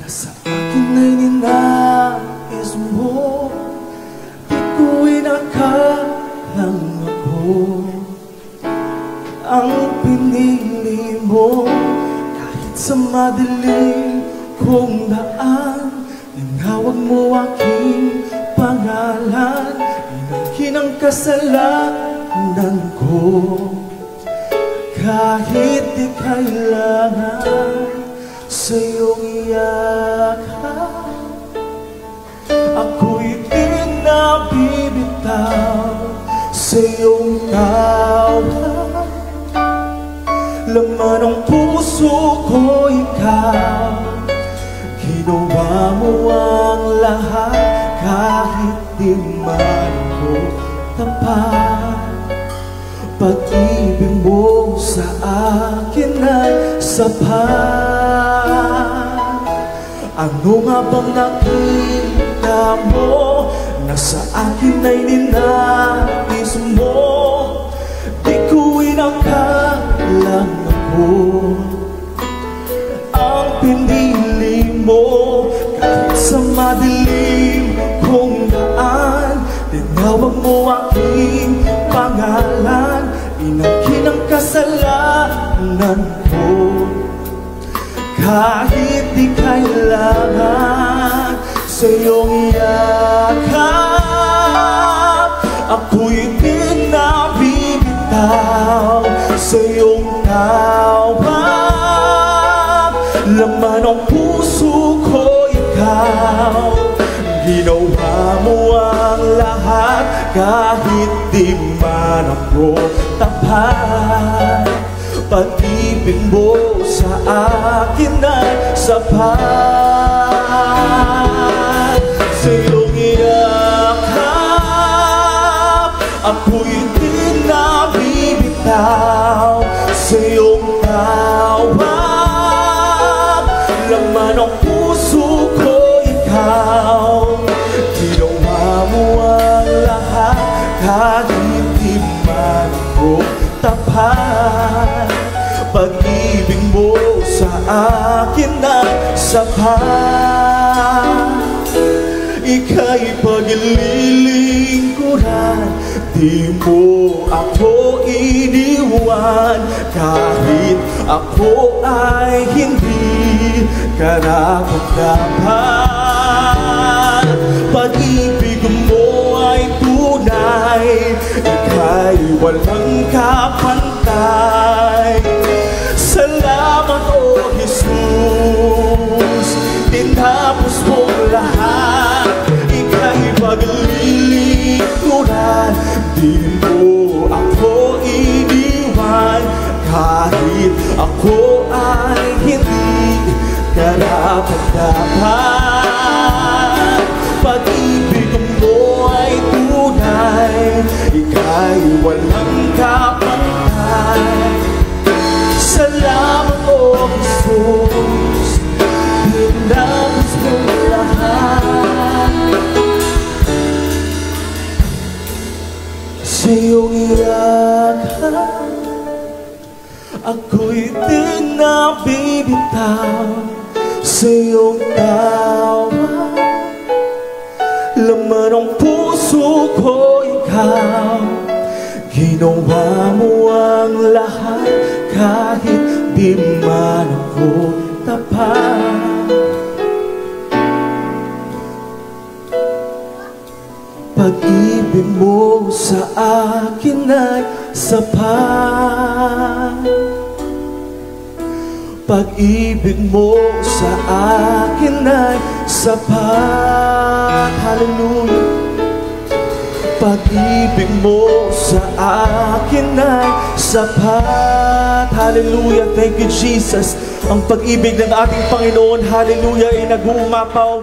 Nasa akin ay ninais mo. Di ko inakalang ako ang pinili mo. Kahit sa madilim kong daan, tinawag mo aking pangalan. Inangkin ang kasalanan ko. Kahit di kailangan sa iyong iyakan, ako'y di nabibitaw sa iyong tawag. Laman ng puso ko ikaw, ginawa mo ang lahat. Kahit di man ako tapat, pag-ibig mo sa akin ay sapat. Ano nga bang nakita mo na sa akin ay ninais mo? Di ko inakalang ako ang pinili mo. Kahit sa madilim kong daan, tinawag mo aking pangalan. Inangkin ang kasalanan ko. Kahit di kailangan sa iyong yakap, ako'y di nabibitaw sa iyong tawag. Laman ng puso ko ikaw, ginawa mo ang lahat. Kahit di man ako tapat, pag-ibig mo sa akin ay sapat. Sa iyong iyakap, ako'y di nabibitaw sa iyong tawag. Laman ng puso ko ikaw, ginawa mo ang lahat. Kahit di man ako tapat, pag-ibig mo sa akin ay sapat. Ika'y paglilingkuran, di mo ako iniwan. Kahit ako ay hindi karapat-dapat, pag-ibig mo ay tunay. Ika'y walang kapantay. Salamat, O Jesus, tinapos mo lahat. Ika'y paglilingkuran, di mo ako iniwan. Kahit ako ay hindi karapat-dapat, pag-ibig mo ay tunay. Ika'y walang kapantay. Salamat, O Jesus, tinapos mo lahat. Sa iyong yakap, ako'y di nabibitaw sa iyong tawag. Laman ng puso ko ikaw, ginawa mo ang lahat. Kahit di man ako tapat, pag-ibig mo sa akin ay sapat. Pag-ibig mo sa akin ay sapat. Hallelujah. Pag-ibig mo sa akin ay sapat. Hallelujah. Thank you, Jesus. Ang pag-ibig ng ating Panginoon, hallelujah, ay nag-uumapaw